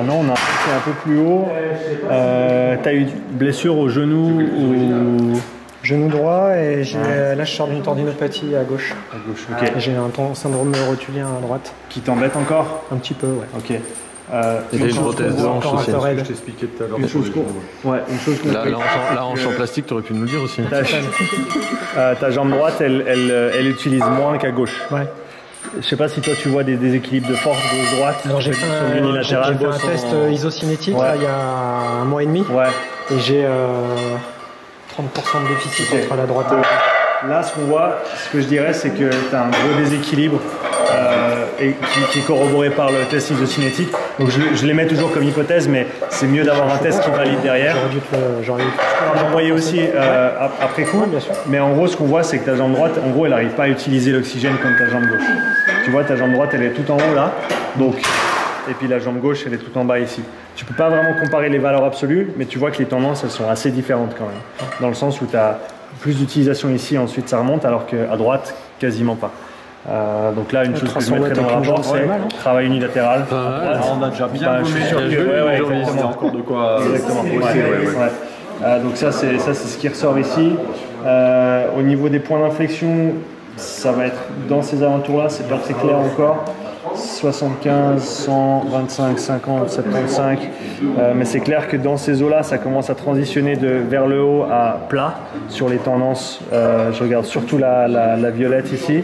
Non, on a fait un peu plus haut. Tu as eu une blessure au genou ou... Genou droit et là je sors d'une tendinopathie à gauche. À gauche, ok. J'ai un syndrome rotulien à droite. Qui t'embête encore? Un petit peu, ouais. Ok. Et une prothèse de hanche aussi. Je t'expliquais tout à l'heure. Une chose Là, hanche en plastique, tu aurais pu nous le dire aussi. Ta jambe droite, elle utilise moins qu'à gauche. Ouais. Je sais pas si toi tu vois des déséquilibres de force gauche-droite. Alors j'ai fait un test isocinétique là, il y a un mois et demi. Ouais. Et j'ai 30% de déficit entre la droite et la gauche. Là, ce qu'on voit, ce que je dirais, c'est que tu as un gros déséquilibre et qui est corroboré par le test isocinétique. Donc je les mets toujours comme hypothèse, mais c'est mieux d'avoir un test qui valide derrière. J'aurais dû l'envoyer aussi après coup. Bien sûr. Mais en gros, ce qu'on voit, c'est que ta jambe droite, en gros, elle n'arrive pas à utiliser l'oxygène comme ta jambe gauche. Tu vois, ta jambe droite, elle est tout en haut là. Donc, et puis la jambe gauche, elle est tout en bas ici. Tu peux pas vraiment comparer les valeurs absolues, mais tu vois que les tendances, elles sont assez différentes quand même. Dans le sens où tu as plus d'utilisation ici, ensuite ça remonte, alors qu'à droite, quasiment pas. Donc là, une chose que je mettrais dans le rapport, c'est travail unilatéral. On a déjà bien exactement. Encore de quoi. Exactement. Donc ça, c'est ce qui ressort ici. Au niveau des points d'inflexion, ça va être dans ces alentours-là, c'est pas très clair encore. 75, 100, 25, 50, 75. Mais c'est clair que dans ces eaux-là, ça commence à transitionner vers le haut à plat sur les tendances. Je regarde surtout la violette ici.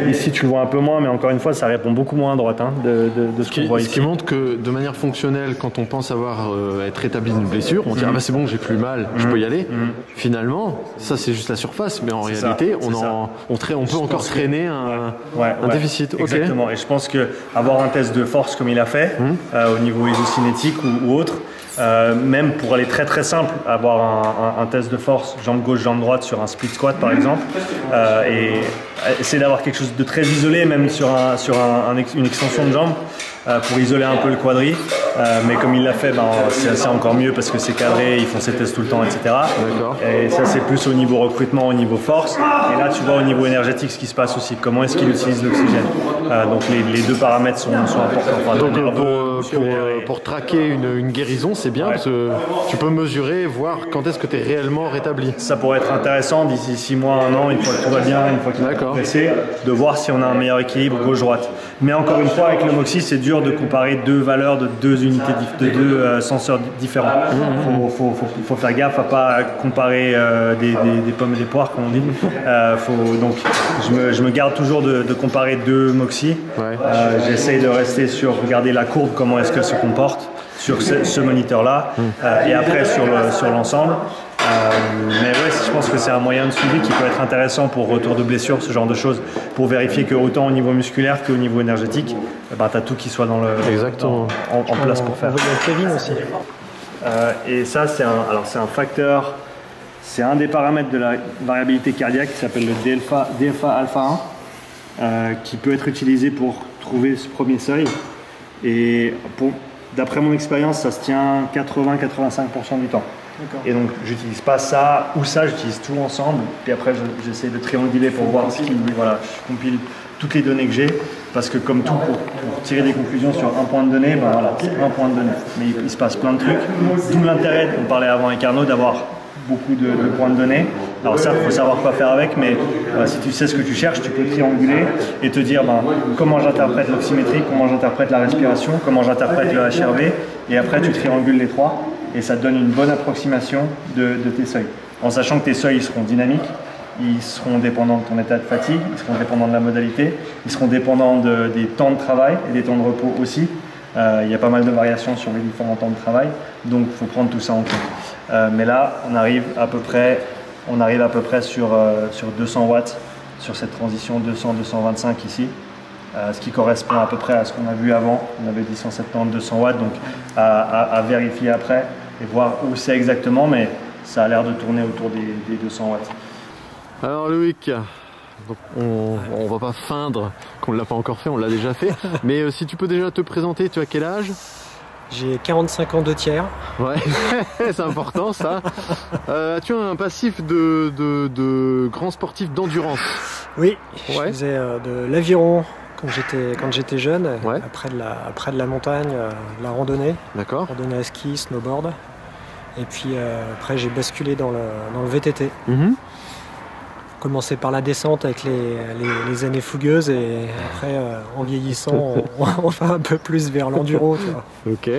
Ici, tu le vois un peu moins, mais encore une fois, ça répond beaucoup moins à droite de ce qu'on voit ici. Ce qui montre que de manière fonctionnelle, quand on pense avoir être rétabli d'une blessure, on dit ah bah c'est bon, j'ai plus mal, je peux y aller. Finalement, ça c'est juste la surface, mais en réalité, on peut encore traîner un déficit. Exactement. Et je pense que avoir un test de force comme il a fait, au niveau isocinétique ou autre, même pour aller très très simple, avoir un test de force jambe gauche, jambe droite sur un split squat par exemple, et essayer d'avoir quelque chose de très isolé même sur une extension de jambe pour isoler un peu le quadri, mais comme il l'a fait, c'est encore mieux parce que c'est cadré, ils font ces tests tout le temps, etc. Et ça c'est plus au niveau recrutement, au niveau force, et là tu vois au niveau énergétique ce qui se passe aussi, comment est-ce qu'il utilise l'oxygène. Donc les deux paramètres sont importants. Donc pour traquer une guérison, c'est bien parce que tu peux mesurer, voir quand est-ce que tu es réellement rétabli. Ça pourrait être intéressant d'ici 6 mois, 1 an, une fois que tout va bien, une fois qu'il est progressé, de voir si on a un meilleur équilibre gauche-droite. Mais encore une fois, avec le Moxy, c'est dur de comparer deux valeurs de deux unités, de deux senseurs différents. Faut faire gaffe à pas comparer des pommes et des poires, comme on dit. Donc, je me garde toujours de comparer deux Moxy. J'essaye de rester sur regarder la courbe, comment est-ce qu'elle se comporte sur ce moniteur-là, et après sur l'ensemble. Mais ouais, je pense que c'est un moyen de suivi qui peut être intéressant pour retour de blessure, ce genre de choses, pour vérifier que autant au niveau musculaire qu'au niveau énergétique, tu as tout qui soit en place pour faire. On veut Kevin aussi. Et ça, c'est un facteur, c'est un des paramètres de la variabilité cardiaque qui s'appelle le DFA alpha 1, qui peut être utilisé pour trouver ce premier seuil. Et d'après mon expérience, ça se tient 80-85% du temps. Et donc j'utilise pas ça ou ça, j'utilise tout ensemble. Puis après j'essaie de trianguler pour voir ce qui je compile toutes les données que j'ai, parce que comme tout, pour tirer des conclusions sur un point de données, c'est un point de données. Mais il se passe plein de trucs. D'où l'intérêt, on parlait avant avec Arnaud, d'avoir beaucoup de points de données. Alors ça, il faut savoir quoi faire avec, mais si tu sais ce que tu cherches, tu peux trianguler et te dire comment j'interprète l'oxymétrie, comment j'interprète la respiration, comment j'interprète le HRV, et après tu triangules les trois. Et ça te donne une bonne approximation de tes seuils. En sachant que tes seuils seront dynamiques, ils seront dépendants de ton état de fatigue, ils seront dépendants de la modalité, ils seront dépendants des temps de travail et des temps de repos aussi. Il y a pas mal de variations sur les différents temps de travail, donc il faut prendre tout ça en compte. Mais là, on arrive à peu près sur 200 watts sur cette transition 200-225 ici. Ce qui correspond à peu près à ce qu'on a vu avant. On avait dit 170-200 watts, donc à vérifier après et voir où c'est exactement, mais ça a l'air de tourner autour des 200 watts. Alors Loïc, donc on va pas feindre qu'on ne l'a pas encore fait, on l'a déjà fait, mais si tu peux déjà te présenter, tu as quel âge? J'ai 45 ans 2 tiers. Ouais, c'est important ça. As-tu un passif de grand sportif d'endurance? Oui, je faisais de l'aviron quand j'étais jeune, après de la montagne, de la randonnée. D'accord. Randonnée à ski, snowboard. Et puis après j'ai basculé dans le VTT. Commencé par la descente avec les années fougueuses, et après en vieillissant on va un peu plus vers l'enduro. Ok.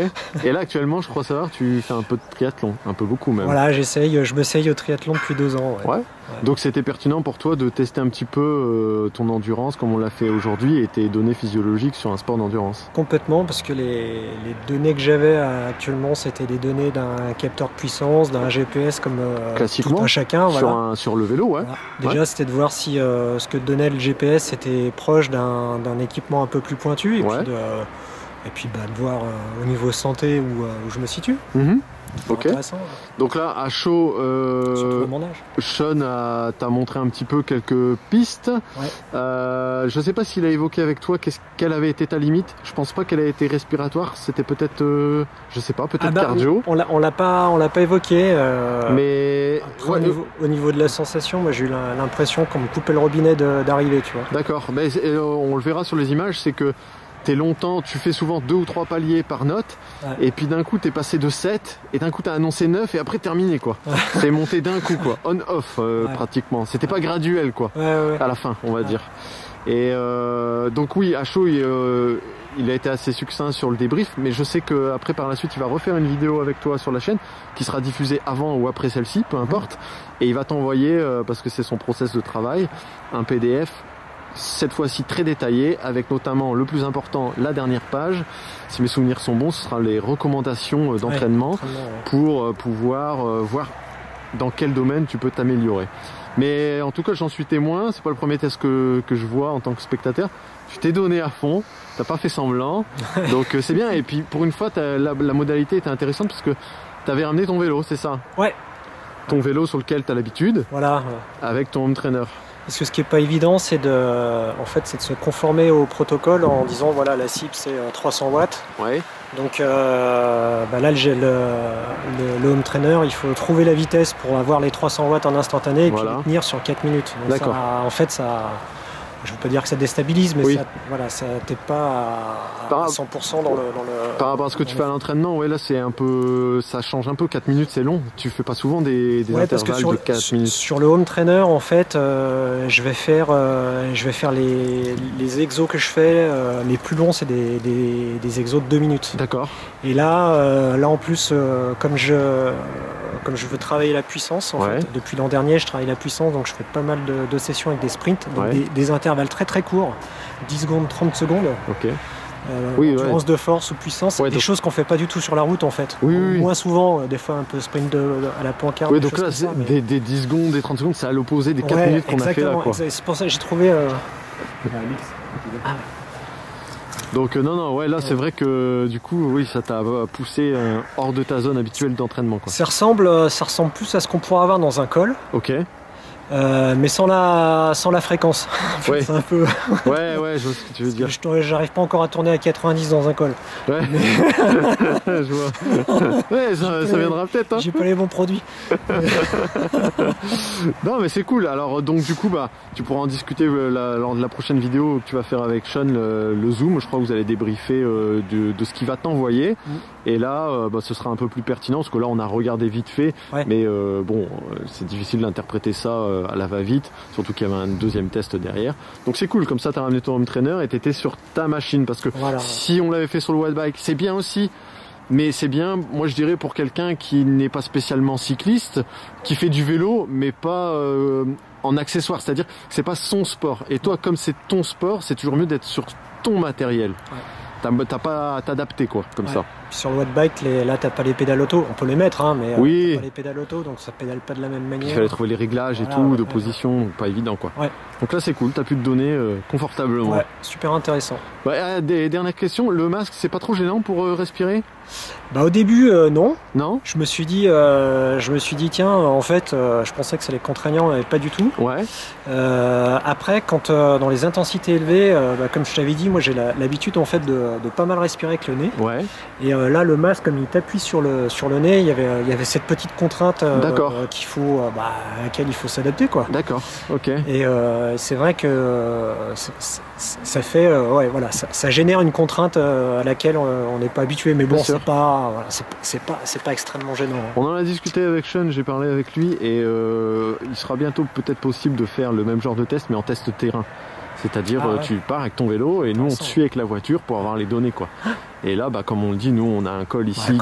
Et là actuellement, je crois savoir, tu fais un peu de triathlon, un peu beaucoup même. Voilà, je m'essaye au triathlon depuis 2 ans. Ouais. Donc c'était pertinent pour toi de tester un petit peu ton endurance comme on l'a fait aujourd'hui et tes données physiologiques sur un sport d'endurance. Complètement, parce que les données que j'avais actuellement, c'était des données d'un capteur de puissance, d'un GPS comme classiquement, tout un chacun. Sur le vélo, Voilà. Déjà, c'était de voir si ce que donnait le GPS était proche d'un équipement un peu plus pointu, et puis de voir au niveau santé où je me situe. Ok. Donc là, à chaud, Sean t'a montré un petit peu quelques pistes. Je ne sais pas s'il a évoqué avec toi quelle avait été ta limite. Je pense pas qu'elle ait été respiratoire. C'était peut-être, je sais pas, peut-être cardio. On l'a pas évoqué. Mais après, au niveau de la sensation, moi j'ai eu l'impression qu'on me coupait le robinet d'arrivée, tu vois. D'accord. Mais on le verra sur les images, c'est que t'es longtemps, tu fais souvent 2 ou 3 paliers par note, et puis d'un coup t'es passé de 7, et d'un coup t'as annoncé 9, et après terminé quoi. C'est monté d'un coup quoi, on-off pratiquement. C'était pas graduel quoi, à la fin on va dire. Et donc oui, à chaud, il a été assez succinct sur le débrief, mais je sais qu'après par la suite il va refaire une vidéo avec toi sur la chaîne qui sera diffusée avant ou après celle-ci, peu importe, et il va t'envoyer, parce que c'est son process de travail, un PDF cette fois-ci très détaillé, avec notamment le plus important, la dernière page. Si mes souvenirs sont bons, ce sera les recommandations d'entraînement pour pouvoir voir dans quel domaine tu peux t'améliorer. Mais en tout cas, j'en suis témoin, c'est pas le premier test que je vois en tant que spectateur. Tu t'es donné à fond, t'as pas fait semblant, donc c'est bien. Et puis pour une fois, la modalité était intéressante parce que t'avais ramené ton vélo, c'est ça? Ouais. Ton vélo sur lequel t'as l'habitude, voilà, avec ton home trainer. Parce que ce qui n'est pas évident, c'est de se conformer au protocole en disant voilà, la cible c'est 300 watts. Ouais. Donc là, j'ai le home trainer, il faut trouver la vitesse pour avoir les 300 watts en instantané et puis les tenir sur 4 minutes. D'accord. En fait, ça, je ne veux pas dire que ça déstabilise, mais ça t'es pas à 100% dans le. Par rapport à ce que tu fais à l'entraînement, ouais, là c'est un peu, ça change un peu. 4 minutes c'est long. Tu fais pas souvent des intervalles de 4 minutes. Sur le home trainer, en fait, je vais faire les exos que je fais. Les plus longs, c'est des exos de 2 minutes. D'accord. Et là en plus, comme je veux travailler la puissance, en fait, depuis l'an dernier, je travaille la puissance, donc je fais pas mal de sessions avec des sprints, donc des intervalles très très courts, 10 secondes, 30 secondes. Ok. Endurance de force ou puissance, des choses qu'on fait pas du tout sur la route en fait. Moins souvent, des fois un peu sprint à la pancarte. Oui, donc là, des 10 secondes, des 30 secondes, c'est à l'opposé des 4 minutes qu'on a fait là. C'est pour ça que j'ai trouvé. Donc non, là c'est vrai que du coup, oui, ça t'a poussé hors de ta zone habituelle d'entraînement. Ça ressemble plus à ce qu'on pourrait avoir dans un col. Ok. Mais sans la fréquence. Ouais. C'est un peu. ouais, je vois ce que tu veux dire. J'arrive pas encore à tourner à 90 dans un col. Ouais. Je vois. Ouais, ça viendra peut-être. Hein. J'ai pas les bons produits. Non, mais c'est cool. Alors donc du coup, tu pourras en discuter lors de la prochaine vidéo que tu vas faire avec Sean, le Zoom. Je crois que vous allez débriefer de ce qu'il va t'envoyer. Et là, ce sera un peu plus pertinent parce que là, on a regardé vite fait. Mais bon, c'est difficile d'interpréter ça à la va-vite, surtout qu'il y avait un deuxième test derrière. Donc c'est cool, comme ça tu as ramené ton home trainer et tu étais sur ta machine, parce que si on l'avait fait sur le watt bike, c'est bien aussi, mais c'est bien, moi je dirais, pour quelqu'un qui n'est pas spécialement cycliste, qui fait du vélo, mais pas en accessoire, c'est-à-dire que c'est pas son sport. Et toi, comme c'est ton sport, c'est toujours mieux d'être sur ton matériel. T'as pas à t'adapter quoi, comme ça. Puis sur le watt bike, là t'as pas les pédales auto, on peut les mettre mais t'as pas les pédales auto, donc ça pédale pas de la même manière. Il fallait trouver les réglages et tout, de position, donc pas évident quoi. Donc là c'est cool, t'as pu te donner confortablement. Ouais, super intéressant. Des dernières questions, le masque c'est pas trop gênant pour respirer? Au début non. Non. Je me suis dit tiens, en fait je pensais que ça allait être contraignant, mais pas du tout. Après quand dans les intensités élevées, comme je t'avais dit, moi j'ai l'habitude en fait de pas mal respirer avec le nez. Et là le masque, comme il t'appuie sur le nez, il y avait cette petite contrainte qu'il faut à laquelle il faut s'adapter quoi. D'accord. Ok. Et c'est vrai que ça fait ça génère une contrainte à laquelle on n'est pas habitué, mais bon, c'est pas extrêmement gênant. On en a discuté avec Sean, j'ai parlé avec lui, et il sera bientôt peut-être possible de faire le même genre de test, mais en test terrain. C'est-à-dire tu pars avec ton vélo et nous on te suit avec la voiture pour avoir les données quoi. Et là comme on le dit, nous on a un col ici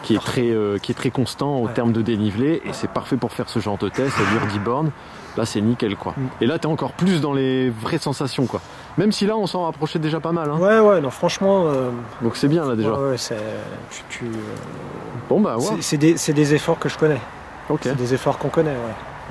qui est très constant au terme de dénivelé, et c'est parfait pour faire ce genre de test, c'est-à-dire 10 bornes. Là c'est nickel quoi. Et là t'es encore plus dans les vraies sensations quoi. Même si là on s'en rapprochait déjà pas mal. Hein. Non franchement. Donc c'est bien là déjà. Bon c'est des efforts que je connais. C'est des efforts qu'on connaît.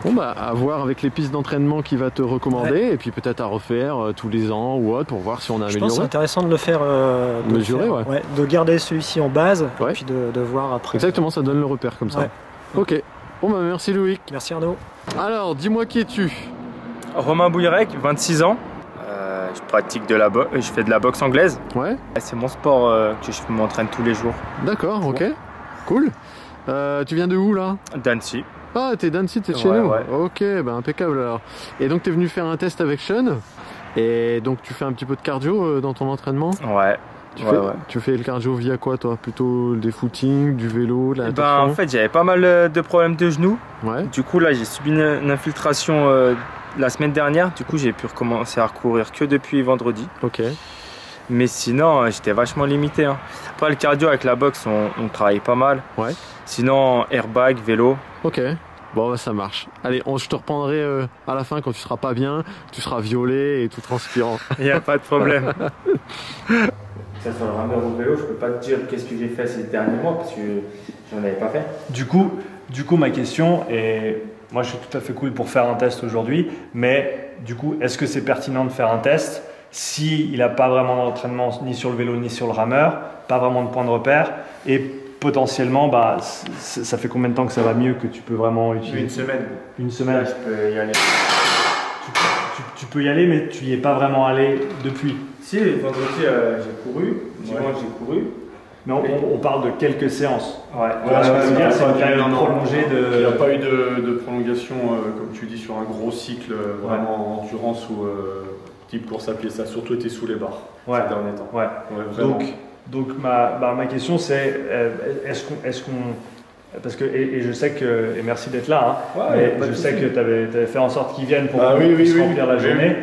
Bon à voir avec les pistes d'entraînement qu'il va te recommander, et puis peut-être à refaire tous les ans ou autre pour voir si on a amélioré. Je pense que c'est intéressant de le faire, de garder celui-ci en base, et puis de voir après. Exactement, ça donne le repère comme ça. Ok, bon merci Loïc. Merci Arnaud. Alors dis-moi qui es-tu? Romain Bouillrec, 26 ans. Je pratique je fais de la boxe anglaise. C'est mon sport que je m'entraîne tous les jours. D'accord, ok, cool. Tu viens de où là? d'Annecy. Ah, t'es d'Annecy, t'es de chez nous. Ok, impeccable alors. Et donc t'es venu faire un test avec Sean. Et donc tu fais un petit peu de cardio dans ton entraînement? Ouais. Tu fais le cardio via quoi toi? Plutôt des footings, du vélo, de la natation? En fait j'avais pas mal de problèmes de genoux. Du coup là j'ai subi une infiltration la semaine dernière. Du coup j'ai pu recommencer à recourir que depuis vendredi. Mais sinon j'étais vachement limité. Après le cardio avec la boxe on travaille pas mal. Sinon airbag, vélo. Bon bah, ça marche. Allez, je te reprendrai à la fin quand tu seras pas bien, tu seras violet et tout transpirant. Il n'y a pas de problème. Ça sur le rameur ou le vélo, je peux pas te dire qu'est-ce que j'ai fait ces derniers mois parce que j'en avais pas fait. Du coup, ma question est, moi je suis tout à fait cool pour faire un test aujourd'hui, mais du coup, est-ce que c'est pertinent de faire un test si il n'a pas vraiment d'entraînement ni sur le vélo ni sur le rameur, pas vraiment de point de repère et potentiellement, ça fait combien de temps que ça va mieux que tu peux vraiment utiliser? Une semaine. Une semaine. Là, je peux y aller. Tu peux y aller, mais tu n'y es pas vraiment allé depuis. Si, vendredi j'ai couru, dimanche j'ai couru. Mais on parle de quelques séances. C'est une période prolongée de... Il n'y a pas eu de prolongation, comme tu dis, sur un gros cycle vraiment endurance ou type course à pied. Ça a surtout été sous les barres ces derniers temps. Donc ma question c'est, est-ce qu'on parce que et je sais que, et merci d'être là, mais je sais que tu avais fait en sorte qu'ils viennent pour remplir la journée,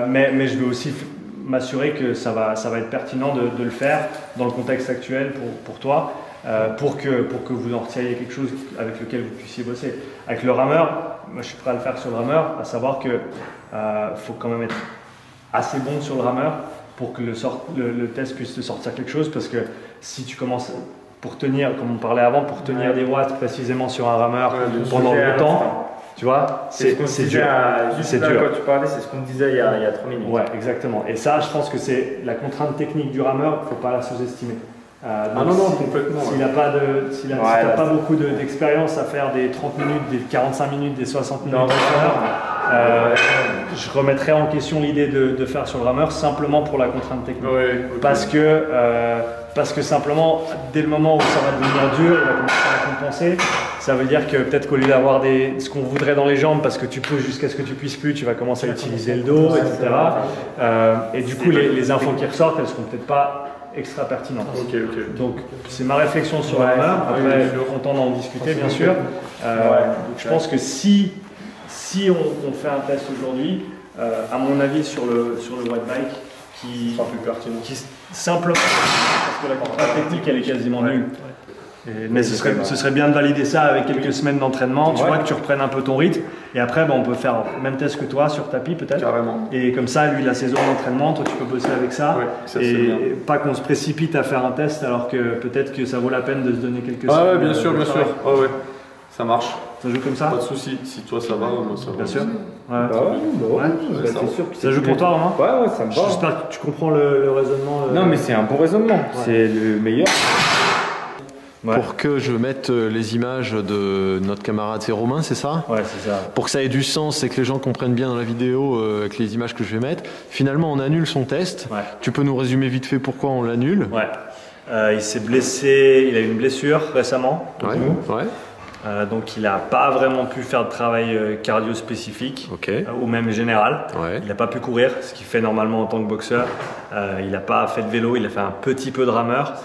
mais je veux aussi m'assurer que ça va être pertinent de le faire dans le contexte actuel pour toi, pour que vous en retiriez quelque chose avec lequel vous puissiez bosser. Avec le rameur, moi je suis prêt à le faire sur le rameur, à savoir que faut quand même être assez bon sur le rameur pour que le test puisse te sortir quelque chose, parce que si tu commences pour tenir, comme on parlait avant, pour tenir des watts précisément sur un rameur pendant longtemps, tu vois, c'est dur. C'est dur. Quand tu parlais, c'est ce qu'on disait il y a 3 minutes. Ouais, exactement. Et ça, je pense que c'est la contrainte technique du rameur, il ne faut pas la sous-estimer. Non, complètement. S'il n'a pas beaucoup d'expérience à faire des 30 minutes, des 45 minutes, des 60 minutes je remettrais en question l'idée de faire sur le rameur simplement pour la contrainte technique. Parce que simplement, dès le moment où ça va devenir dur, il va commencer à compenser. Ça veut dire que peut-être qu'au lieu d'avoir ce qu'on voudrait dans les jambes, parce que tu pousses jusqu'à ce que tu puisses plus, tu vas commencer à utiliser le dos, etc. Et du coup, les infos qui ressortent, elles ne seront peut-être pas extra pertinentes. Donc, c'est ma réflexion sur le rameur. Après, je suis content d'en discuter, bien sûr. Je pense que si on fait un test aujourd'hui, à mon avis, sur le white bike, qui sera plus pertinent. Simplement, parce que la contrainte technique, elle est quasiment nulle. Mais ce serait bien de valider ça avec quelques semaines d'entraînement, tu vois, que tu reprennes un peu ton rythme. Et après, on peut faire le même test que toi sur tapis peut-être. Carrément. Et comme ça, lui, la saison d'entraînement, toi, tu peux bosser avec ça. Et pas qu'on se précipite à faire un test alors que peut-être que ça vaut la peine de se donner quelques semaines. Bien sûr. Ça marche. Ça joue comme ça? Pas de souci. Si toi ça va, moi ça va. Bien sûr. C'est sûr. Ça joue pour toi, Romain? Ouais, ça me va. J'espère que tu comprends le raisonnement. Non, mais c'est un bon raisonnement. C'est le meilleur. Pour que je mette les images de notre camarade, c'est Romain, c'est ça? Ouais, c'est ça. Pour que ça ait du sens et que les gens comprennent bien dans la vidéo avec les images que je vais mettre. Finalement, on annule son test. Tu peux nous résumer vite fait pourquoi on l'annule? Il s'est blessé, il a eu une blessure récemment. Donc il n'a pas vraiment pu faire de travail cardio spécifique ou même général. Il n'a pas pu courir, ce qu'il fait normalement en tant que boxeur. Il n'a pas fait de vélo, il a fait un petit peu de rameur.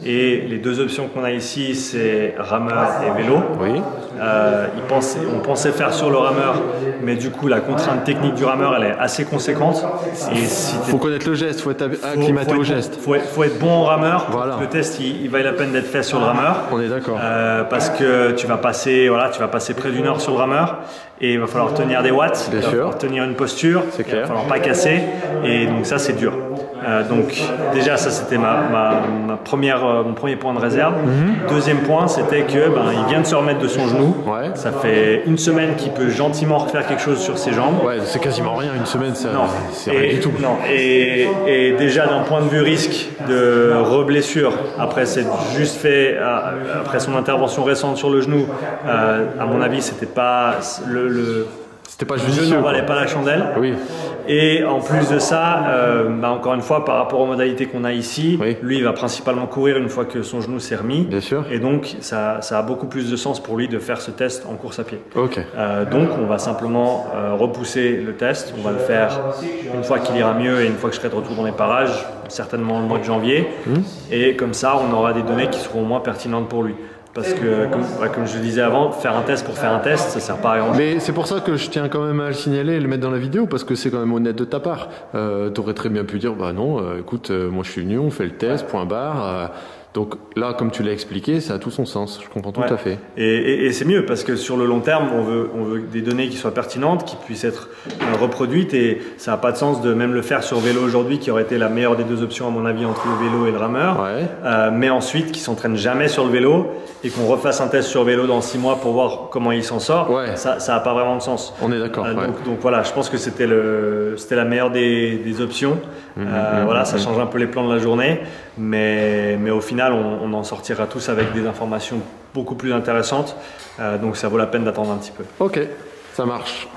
Et les deux options qu'on a ici, c'est rameur et vélo. On pensait faire sur le rameur, mais du coup la contrainte technique du rameur, elle est assez conséquente. Il faut connaître le geste, il faut être acclimaté au geste. Il faut être bon en rameur. Le test, il vaut la peine d'être fait sur le rameur. On est d'accord. Parce que tu vas passer près d'une heure sur le rameur et il va falloir tenir des watts, il va falloir tenir une posture, il va falloir pas casser, et donc ça c'est dur. Donc déjà ça c'était mon premier point de réserve. Deuxième point, c'était que il vient de se remettre de son genou. Ça fait une semaine qu'il peut gentiment refaire quelque chose sur ses jambes. C'est quasiment rien, une semaine, c'est rien du tout. Et déjà d'un point de vue risque de reblessure, après c'est juste fait après son intervention récente sur le genou, à mon avis c'était pas C'était pas le judicieux. jeu n'en valait pas la chandelle. Oui. Et en plus de ça, encore une fois, par rapport aux modalités qu'on a ici, lui, il va principalement courir une fois que son genou s'est remis. Bien sûr. Et donc, ça a beaucoup plus de sens pour lui de faire ce test en course à pied. Ok. Donc, on va simplement repousser le test. On va le faire une fois qu'il ira mieux et une fois que je serai de retour dans les parages, certainement le mois de janvier. Et comme ça, on aura des données qui seront au moins pertinentes pour lui. Parce que, comme je le disais avant, faire un test pour faire un test, ça sert pas à grand chose. Mais c'est pour ça que je tiens quand même à le signaler et le mettre dans la vidéo, parce que c'est quand même honnête de ta part. T'aurais très bien pu dire, bah non, écoute, moi je suis venu, on fait le test, point barre. Donc là, comme tu l'as expliqué, ça a tout son sens. Je comprends tout à fait. Et c'est mieux parce que sur le long terme, on veut des données qui soient pertinentes, qui puissent être reproduites. Et ça n'a pas de sens de même le faire sur vélo aujourd'hui, qui aurait été la meilleure des deux options à mon avis entre le vélo et le rameur. Mais ensuite, qui s'entraîne jamais sur le vélo et qu'on refasse un test sur vélo dans 6 mois pour voir comment il s'en sort. Ça n'a pas vraiment de sens. On est d'accord. Donc voilà, je pense que c'était la meilleure des options. Voilà, ça change un peu les plans de la journée, mais au final, on en sortira tous avec des informations beaucoup plus intéressantes. Donc ça vaut la peine d'attendre un petit peu. Ok, ça marche.